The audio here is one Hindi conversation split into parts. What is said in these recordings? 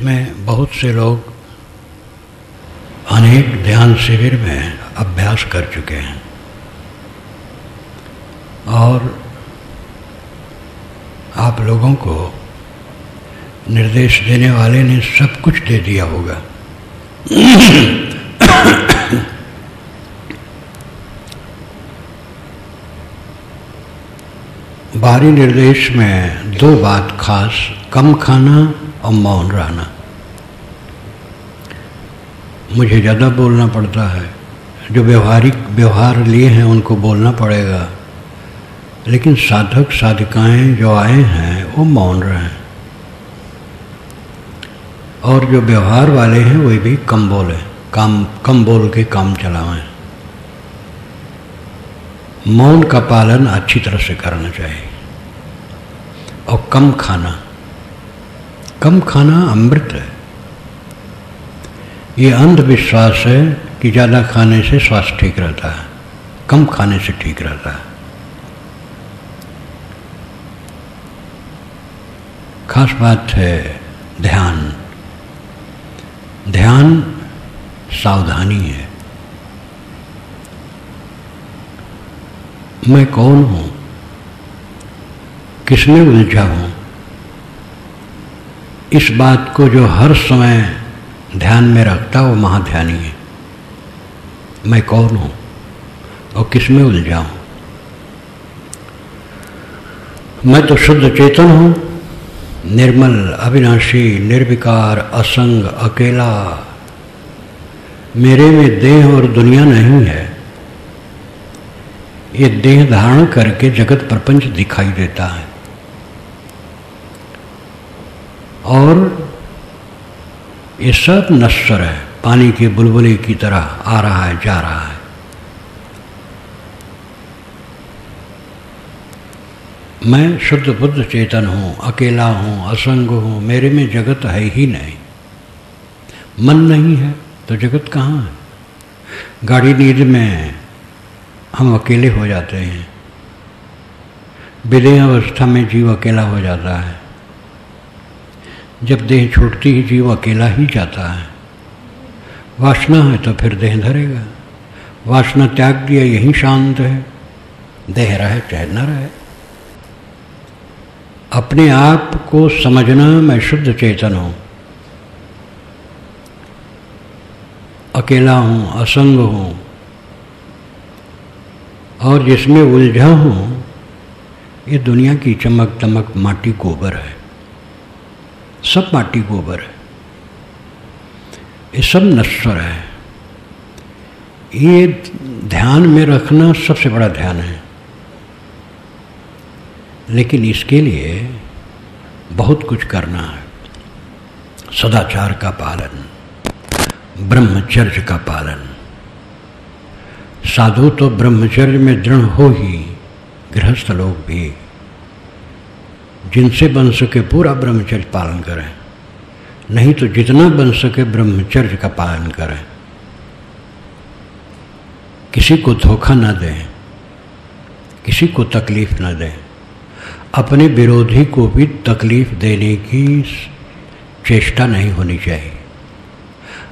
इसमें बहुत से लोग अनेक ध्यान शिविर में अभ्यास कर चुके हैं और आप लोगों को निर्देश देने वाले ने सब कुछ दे दिया होगा। बाहरी निर्देश में दो बात खास, कम खाना और मौन रहना। मुझे ज़्यादा बोलना पड़ता है, जो व्यवहार लिए हैं उनको बोलना पड़ेगा, लेकिन साधक साधिकाएं जो आए हैं वो मौन रहें, और जो व्यवहार वाले हैं वे भी कम बोले, कम बोल के काम चलावें। मौन का पालन अच्छी तरह से करना चाहिए। और कम खाना अमृत है। ये अंधविश्वास है कि ज़्यादा खाने से स्वास्थ्य ठीक रहता है, कम खाने से ठीक रहता है। खास बात है ध्यान। ध्यान सावधानी है। मैं कौन हूँ, किसमें उलझा हूँ, इस बात को जो हर समय ध्यान में रखता वो महाध्यानी है। मैं कौन हूँ और किसमें उलझा हूँ। मैं तो शुद्ध चेतन हूँ, निर्मल, अविनाशी, निर्विकार, असंग, अकेला। मेरे में देह और दुनिया नहीं है। ये देह धारण करके जगत प्रपंच दिखाई देता है और ये सब नश्वर है, पानी के बुलबुले की तरह आ रहा है, जा रहा है। मैं शुद्ध बुद्ध चेतन हूँ, अकेला हूँ, असंग हूँ, मेरे में जगत है ही नहीं। मन नहीं है तो जगत कहाँ है। गाढ़ी नींद में हम अकेले हो जाते हैं। विदेह अवस्था में जीव अकेला हो जाता है। जब देह छूटती ही जीव अकेला ही जाता है। वासना है तो फिर देह धरेगा। वासना त्याग दिया यही शांत है। देह रहे चाहे न रहे। अपने आप को समझना, मैं शुद्ध चेतन हूँ, अकेला हूँ, असंग हूँ, और जिसमें उलझा हूँ ये दुनिया की चमक दमक माटी गोबर है। सब माटी गोबर है। ये सब नश्वर है। ये ध्यान में रखना सबसे बड़ा ध्यान है। लेकिन इसके लिए बहुत कुछ करना है। सदाचार का पालन, ब्रह्मचर्य का पालन। साधु तो ब्रह्मचर्य में दृढ़ हो ही, गृहस्थ लोग भी जिनसे बन सके पूरा ब्रह्मचर्य पालन करें, नहीं तो जितना बन सके ब्रह्मचर्य का पालन करें। किसी को धोखा न दें, किसी को तकलीफ न दें। अपने विरोधी को भी तकलीफ देने की चेष्टा नहीं होनी चाहिए।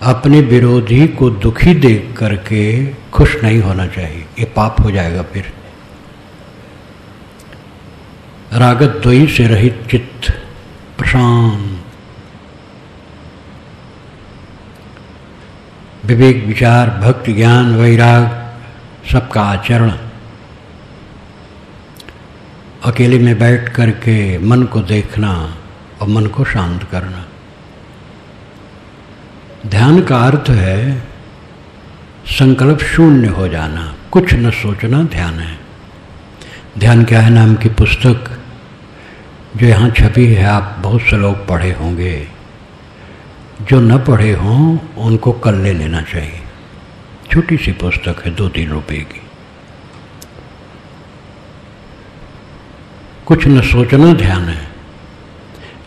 अपने विरोधी को दुखी देख करके खुश नहीं होना चाहिए, ये पाप हो जाएगा। फिर रागत द्वयी से रहित चित्त, प्रशांत, विवेक, विचार, भक्ति, ज्ञान, वैराग सबका आचरण। अकेले में बैठ करके मन को देखना और मन को शांत करना। ध्यान का अर्थ है संकल्प शून्य हो जाना, कुछ न सोचना ध्यान है। ध्यान क्या है नाम की पुस्तक जो यहाँ छपी है, आप बहुत से लोग पढ़े होंगे। जो न पढ़े हों उनको कल ले लेना चाहिए। छोटी सी पुस्तक है, 2-3 रुपए की। कुछ न सोचना ध्यान है,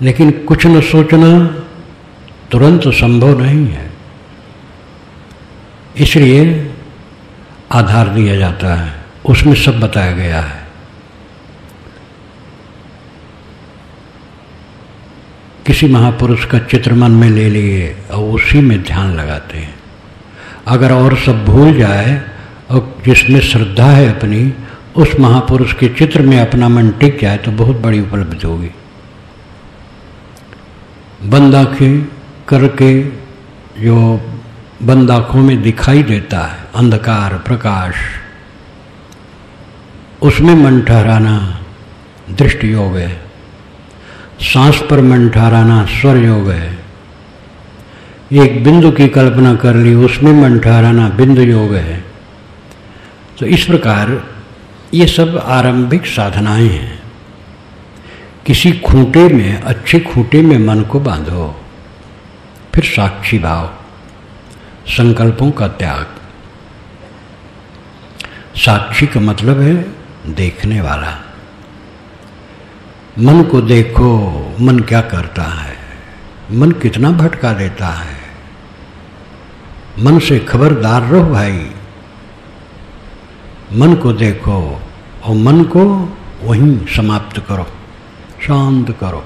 लेकिन कुछ न सोचना तुरंत संभव नहीं है। इसलिए आधार दिया जाता है, उसमें सब बताया गया है। किसी महापुरुष का चित्र मन में ले लिए और उसी में ध्यान लगाते हैं। अगर और सब भूल जाए और जिसमें श्रद्धा है अपनी, उस महापुरुष के चित्र में अपना मन टिक जाए तो बहुत बड़ी उपलब्धि होगी। बंद आँखें करके जो बंद आँखों में दिखाई देता है अंधकार प्रकाश, उसमें मन ठहराना दृष्टि योग है। सांस पर मन ठहराना स्वर योग है। एक बिंदु की कल्पना कर ली, उसमें मन ठहराना बिंदु योग है। तो इस प्रकार ये सब आरंभिक साधनाएं हैं। किसी खूंटे में, अच्छे खूंटे में मन को बांधो, फिर साक्षी भाव, संकल्पों का त्याग। साक्षी का मतलब है देखने वाला। मन को देखो, मन क्या करता है, मन कितना भटका देता है। मन से खबरदार रहो भाई। मन को देखो और मन को वहीं समाप्त करो, शांत करो।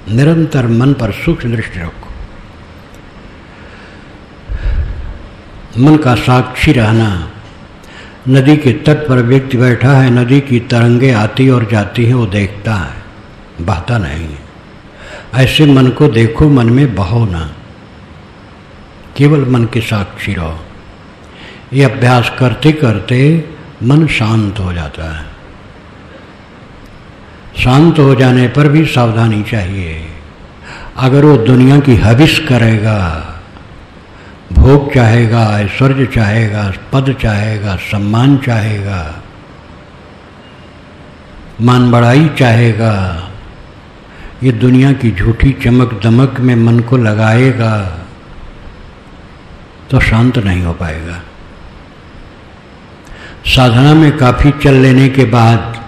निरंतर मन पर सूक्ष्म दृष्टि रखो। मन का साक्षी रहना। नदी के तट पर व्यक्ति बैठा है, नदी की तरंगे आती और जाती हैं, वो देखता है, बहता नहीं है। ऐसे मन को देखो, मन में बहो ना, केवल मन के साक्षी रहो। ये अभ्यास करते करते मन शांत हो जाता है। शांत हो जाने पर भी सावधानी चाहिए। अगर वो दुनिया की हविस करेगा, भोग चाहेगा, ऐश्वर्य चाहेगा, पद चाहेगा, सम्मान चाहेगा, मान बढ़ाई चाहेगा, ये दुनिया की झूठी चमक दमक में मन को लगाएगा तो शांत नहीं हो पाएगा। साधना में काफी चल लेने के बाद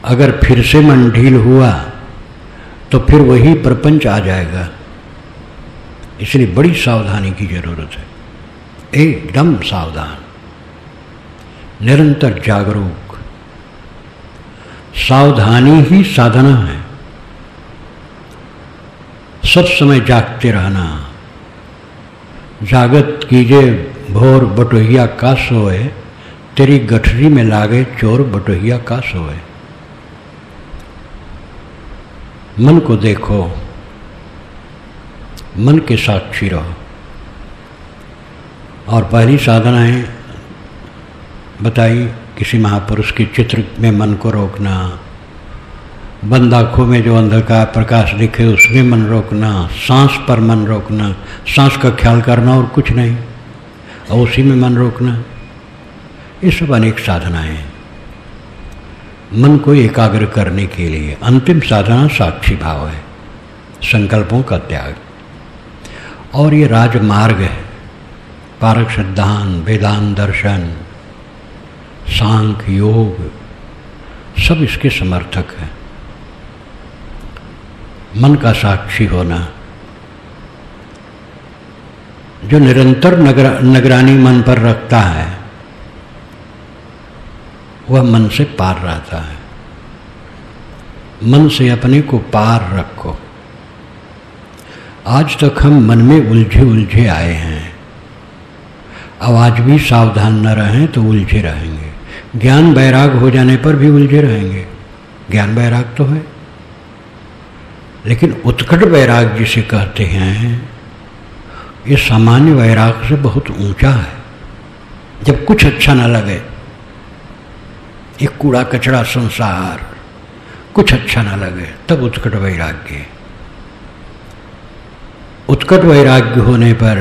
अगर फिर से मन ढील हुआ तो फिर वही प्रपंच आ जाएगा। इसलिए बड़ी सावधानी की जरूरत है। एकदम सावधान, निरंतर जागरूक। सावधानी ही साधना है। सब समय जागते रहना। जागत कीजे भोर बटोहिया का सोए, तेरी गठरी में लागे चोर बटोहिया का सोए। मन को देखो, मन के साक्षी रहो। और पहली साधनाएं बताई, किसी महापुरुष के चित्र में मन को रोकना, बंद आँखों में जो अंधकार प्रकाश दिखे उसमें मन रोकना, सांस पर मन रोकना, सांस का ख्याल करना और कुछ नहीं, और उसी में मन रोकना। ये सब अनेक साधनाएं हैं मन को एकाग्र करने के लिए। अंतिम साधना साक्षी भाव है, संकल्पों का त्याग। और ये राजमार्ग है। पारक सिद्धांत, वेदांत दर्शन, सांख्य योग सब इसके समर्थक हैं। मन का साक्षी होना, जो निरंतर निगरानी मन पर रखता है वह मन से पार रहता है। मन से अपने को पार रखो। आज तक हम मन में उलझे उलझे आए हैं। अब आज भी सावधान न रहें तो उलझे रहेंगे। ज्ञान वैराग हो जाने पर भी उलझे रहेंगे। ज्ञान वैराग तो है, लेकिन उत्कट वैराग जिसे कहते हैं, ये सामान्य वैराग से बहुत ऊंचा है। जब कुछ अच्छा न लगे, एक कूड़ा कचड़ा संसार, कुछ अच्छा न लगे, तब उत्कट वैराग्य। उत्कट वैराग्य होने पर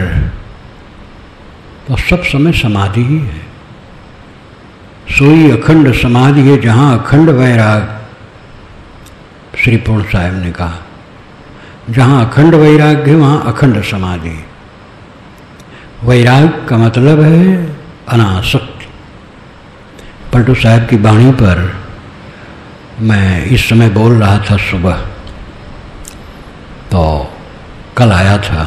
तो सब समय समाधि ही है। सोई अखंड समाधि है जहाँ अखंड वैराग। श्री पूर्ण साहब ने कहा, जहाँ अखंड वैराग्य है वहाँ अखंड समाधि। वैराग का मतलब है अनासक्ति। पलटू साहब की वाणी पर मैं इस समय बोल रहा था सुबह, तो कल आया था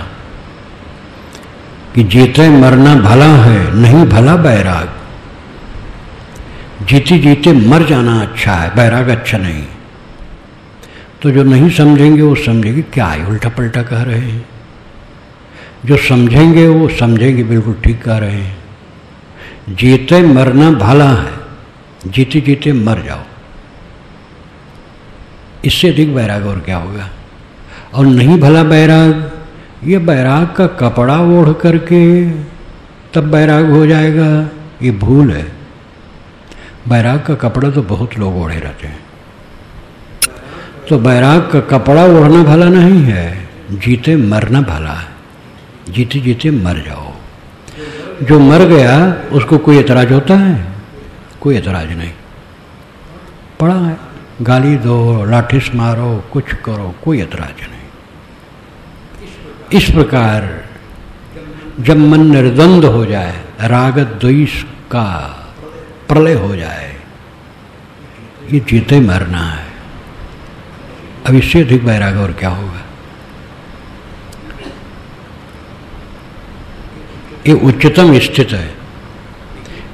कि जीते मरना भला है, नहीं भला बैराग। जीते जीते मर जाना अच्छा है, बैराग अच्छा नहीं। तो जो नहीं समझेंगे वो समझेंगे क्या है उल्टा पलटा कह रहे हैं, जो समझेंगे वो समझेंगे बिल्कुल ठीक कह रहे हैं। जीते मरना भला है, जीते जीते मर जाओ, इससे अधिक वैराग और क्या होगा। और नहीं भला बैराग, ये बैराग का कपड़ा ओढ़ करके तब बैराग हो जाएगा, ये भूल है। बैराग का कपड़ा तो बहुत लोग ओढ़े रहते हैं, तो बैराग का कपड़ा ओढ़ना भला नहीं है, जीते मरना भला है, जीते जीते मर जाओ। जो मर गया उसको कोई एतराज होता है? कोई एतराज नहीं। पड़ा है, गाली दो, लाठिस मारो, कुछ करो, कोई एतराज नहीं। इस प्रकार जब मन निर्द्वंद हो जाए, राग द्वेष का प्रलय हो जाए, ये जीते मरना है। अब इससे अधिक वैराग और क्या होगा। ये उच्चतम स्थित है,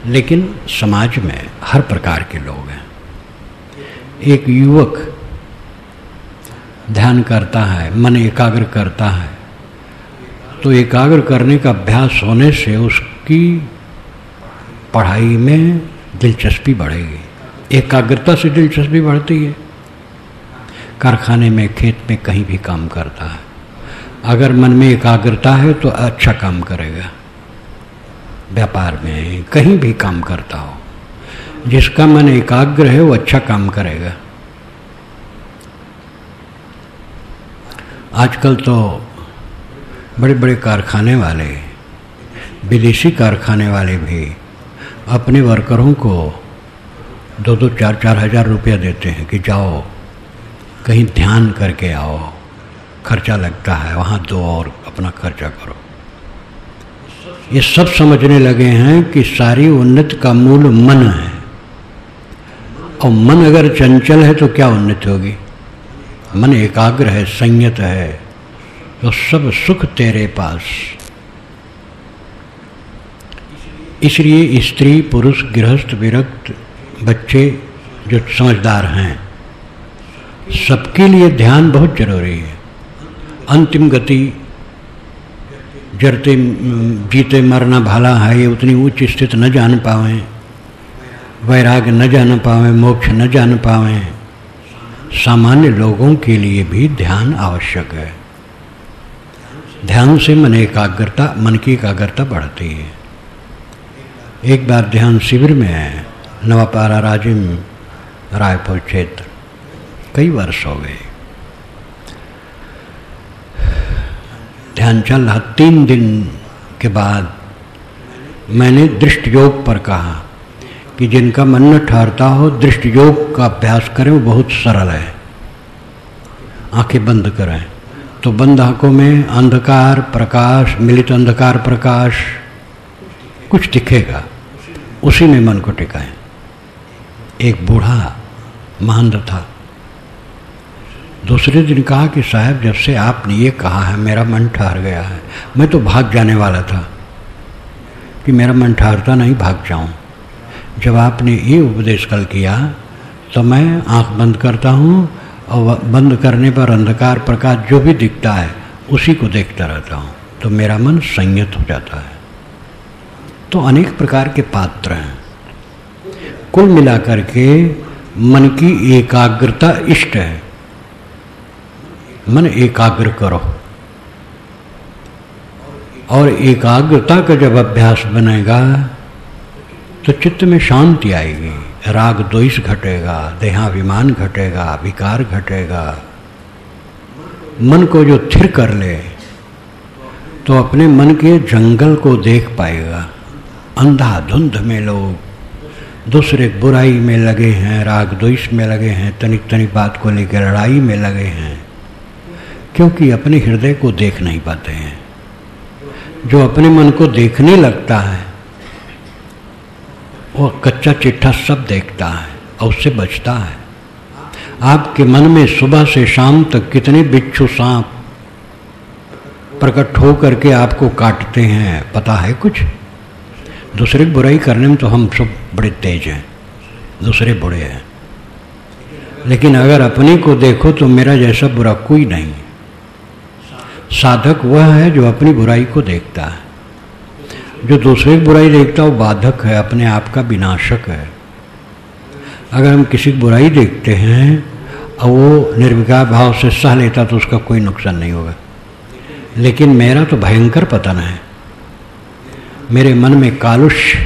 लेकिन समाज में हर प्रकार के लोग हैं। एक युवक ध्यान करता है, मन एकाग्र करता है, तो एकाग्र करने का अभ्यास होने से उसकी पढ़ाई में दिलचस्पी बढ़ेगी। एकाग्रता से दिलचस्पी बढ़ती है। कारखाने में, खेत में, कहीं भी काम करता है, अगर मन में एकाग्रता है तो अच्छा काम करेगा। व्यापार में, कहीं भी काम करता हो, जिसका मन एकाग्र है वो अच्छा काम करेगा। आजकल तो बड़े बड़े कारखाने वाले, विदेशी कारखाने वाले भी अपने वर्करों को 2-2, 4-4 हज़ार रुपया देते हैं कि जाओ कहीं ध्यान करके आओ, खर्चा लगता है, वहाँ दो और अपना खर्चा करो। ये सब समझने लगे हैं कि सारी उन्नति का मूल मन है, और मन अगर चंचल है तो क्या उन्नति होगी। मन एकाग्र है, संयत है, तो सब सुख तेरे पास। इसलिए स्त्री, पुरुष, गृहस्थ, विरक्त, बच्चे जो समझदार हैं, सबके लिए ध्यान बहुत जरूरी है। अंतिम गति जरते जीते मरना भला है, ये उतनी उच्च स्थिति न जान पावें, वैराग न जान पावें, मोक्ष न जान पावें, सामान्य लोगों के लिए भी ध्यान आवश्यक है। ध्यान से मन की एकाग्रता बढ़ती है। एक बार ध्यान शिविर में है, नवापारा राजिम, रायपुर क्षेत्र, कई वर्ष हो गए, ध्यान चल रहा। 3 दिन के बाद मैंने दृष्टि योग पर कहा कि जिनका मन न ठहरता हो, दृष्टि योग का अभ्यास करें, वो बहुत सरल है। आंखें बंद करें तो बंद आंखों में अंधकार प्रकाश, मिलित अंधकार प्रकाश कुछ दिखेगा, उसी में मन को टिकाएं। एक बूढ़ा महंत था, दूसरे दिन कहा कि साहब जब से आपने ये कहा है मेरा मन ठहर गया है। मैं तो भाग जाने वाला था कि मेरा मन ठहरता नहीं, भाग जाऊं। जब आपने ये उपदेश कल किया तो मैं आंख बंद करता हूँ, और बंद करने पर अंधकार प्रकाश जो भी दिखता है उसी को देखता रहता हूँ, तो मेरा मन संयत हो जाता है। तो अनेक प्रकार के पात्र हैं। कुल मिलाकर के मन की एकाग्रता इष्ट है। मन एकाग्र करो, और एकाग्रता का जब अभ्यास बनेगा तो चित्त में शांति आएगी, राग द्वेष घटेगा, देहाभिमान घटेगा, विकार घटेगा। मन को जो स्थिर कर ले तो अपने मन के जंगल को देख पाएगा। अंधाधुंध में लोग दूसरे बुराई में लगे हैं, राग द्वेष में लगे हैं, तनिक तनिक बात को लेकर लड़ाई में लगे हैं, क्योंकि अपने हृदय को देख नहीं पाते हैं। जो अपने मन को देखने लगता है वो कच्चा चिट्ठा सब देखता है और उससे बचता है। आपके मन में सुबह से शाम तक कितने बिच्छू सांप प्रकट हो करके आपको काटते हैं, पता है कुछ? दूसरे की बुराई करने में तो हम सब बड़े तेज हैं, दूसरे बुरे हैं, लेकिन अगर अपने को देखो तो मेरा जैसा बुरा कोई नहीं। साधक वह है जो अपनी बुराई को देखता है। जो दूसरे की बुराई देखता है वो बाधक है, अपने आप का विनाशक है। अगर हम किसी की बुराई देखते हैं और वो निर्विकार भाव से सह लेता तो उसका कोई नुकसान नहीं होगा। लेकिन मेरा तो भयंकर पतन है, मेरे मन में कालुष्य,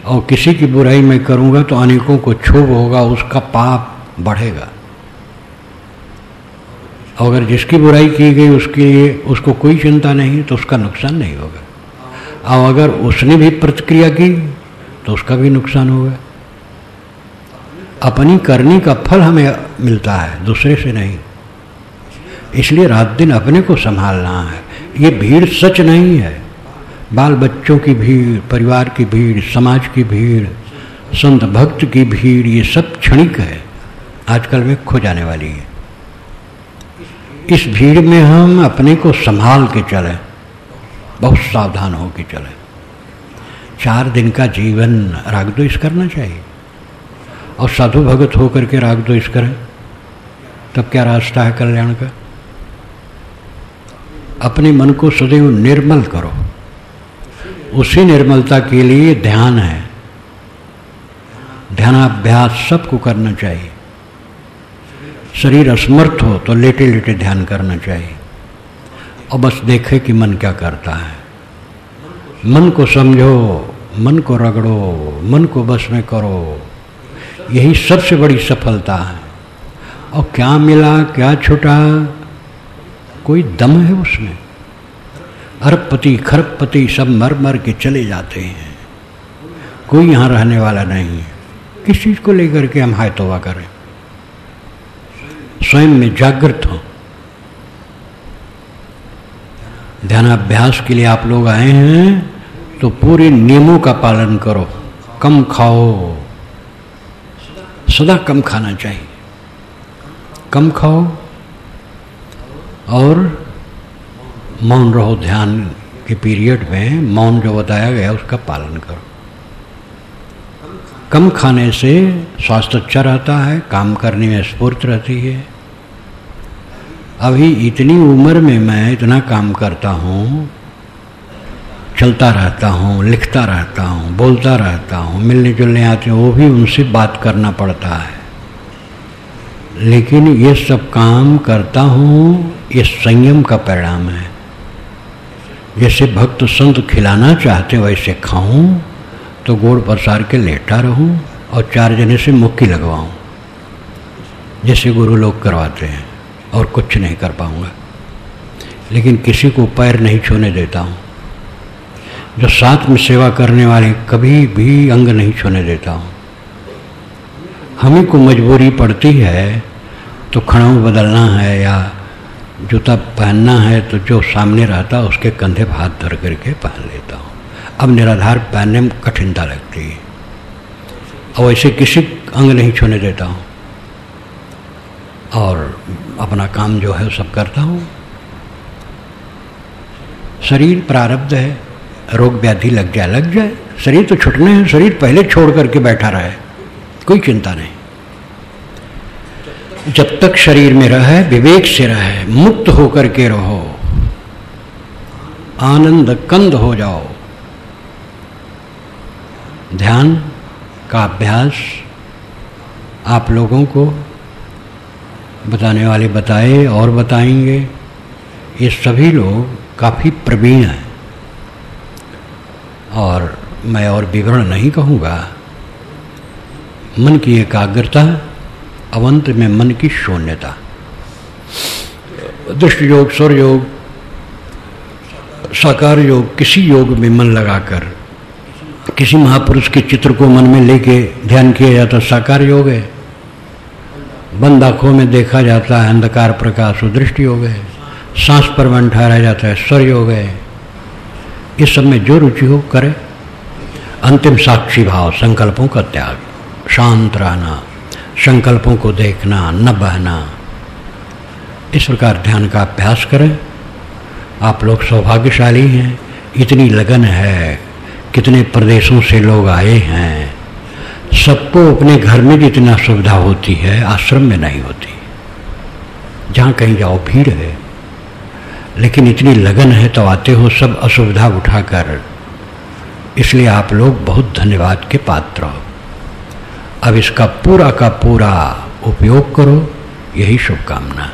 और किसी की बुराई मैं करूँगा तो अनेकों को क्षोभ होगा, उसका पाप बढ़ेगा। और अगर जिसकी बुराई की गई उसके लिए उसको कोई चिंता नहीं तो उसका नुकसान नहीं होगा, और अगर उसने भी प्रतिक्रिया की तो उसका भी नुकसान होगा। अपनी करनी का फल हमें मिलता है, दूसरे से नहीं। इसलिए रात दिन अपने को संभालना है। ये भीड़ सच नहीं है, बाल बच्चों की भीड़, परिवार की भीड़, समाज की भीड़, संत भक्त की भीड़, ये सब क्षणिक है, आजकल में खो जाने वाली है। इस भीड़ में हम अपने को संभाल के चलें, बहुत सावधान हो के चलें। 4 दिन का जीवन राग द्वेष करना चाहिए, और साधु भगत होकर के राग द्वेष करें तब क्या रास्ता है कल्याण का? अपने मन को सदैव निर्मल करो, उसी निर्मलता के लिए ध्यान है। ध्यानाभ्यास सबको करना चाहिए। शरीर असमर्थ हो तो लेटे लेटे ध्यान करना चाहिए, और बस देखे कि मन क्या करता है। मन को समझो, मन को रगड़ो, मन को बस में करो, यही सबसे बड़ी सफलता है। और क्या मिला क्या छूटा, कोई दम है उसमें? अरबपति खरबपति सब मर मर के चले जाते हैं, कोई यहाँ रहने वाला नहीं है। किस चीज़ को लेकर के हम हाय तौबा करें? स्वयं में जागृत हो। ध्यानाभ्यास के लिए आप लोग आए हैं तो पूरे नियमों का पालन करो। कम खाओ, सदा कम खाना चाहिए, कम खाओ, और मौन रहो। ध्यान के पीरियड में मौन जो बताया गया उसका पालन करो। कम खाने से स्वास्थ्य अच्छा रहता है, काम करने में स्फूर्ति रहती है। अभी इतनी उम्र में मैं इतना काम करता हूँ, चलता रहता हूँ, लिखता रहता हूँ, बोलता रहता हूँ, मिलने जुलने आते हैं, वो भी उनसे बात करना पड़ता है। लेकिन ये सब काम करता हूँ, ये संयम का परिणाम है। जैसे भक्त संत खिलाना चाहते वैसे खाऊं, तो गोड़ पसार के लेटा रहूं और 4 जने से मुक्की लगवाऊं, जैसे गुरु लोग करवाते हैं, और कुछ नहीं कर पाऊंगा। लेकिन किसी को पैर नहीं छूने देता हूं। जो साथ में सेवा करने वाले कभी भी अंग नहीं छूने देता हूं। हमें को मजबूरी पड़ती है तो खड़ाऊ बदलना है या जूता पहनना है तो जो सामने रहता है उसके कंधे पर हाथ धर करके पहन लेता हूँ। अब निराधार पहनने में कठिनता लगती है, और ऐसे किसी अंग नहीं छूने देता हूँ, और अपना काम जो है वो सब करता हूँ। शरीर प्रारब्ध है, रोग व्याधि लग जाए, शरीर तो छूटने हैं, शरीर पहले छोड़ करके बैठा रहे, कोई चिंता नहीं। जब तक शरीर में रहे विवेक से रहे, मुक्त होकर के रहो, आनंद कंद हो जाओ। ध्यान का अभ्यास आप लोगों को बताने वाले बताए और बताएंगे। ये सभी लोग काफ़ी प्रवीण हैं, और मैं और विवरण नहीं कहूँगा। मन की एकाग्रता, अवंत में मन की शून्यता, दृष्टि योग, स्वर योग, साकार योग, किसी योग में मन लगाकर किसी महापुरुष के चित्र को मन में लेके ध्यान किया जाता साकार योग है। बंद आँखों में देखा जाता है अंधकार प्रकाश, वो दृष्टि योग है। सांस पर मन ठहराया जाता है स्वर योग है। इस सब में जो रुचि हो करे। अंतिम साक्षी भाव, संकल्पों का त्याग, शांत रहना, संकल्पों को देखना, न बहना। इस प्रकार ध्यान का अभ्यास करें। आप लोग सौभाग्यशाली हैं, इतनी लगन है, कितने प्रदेशों से लोग आए हैं, सबको अपने घर में जितना सुविधा होती है आश्रम में नहीं होती। जहाँ कहीं जाओ भीड़ है, लेकिन इतनी लगन है तो आते हो सब असुविधा उठाकर। इसलिए आप लोग बहुत धन्यवाद के पात्र हो। अब इसका पूरा का पूरा उपयोग करो, यही शुभकामना।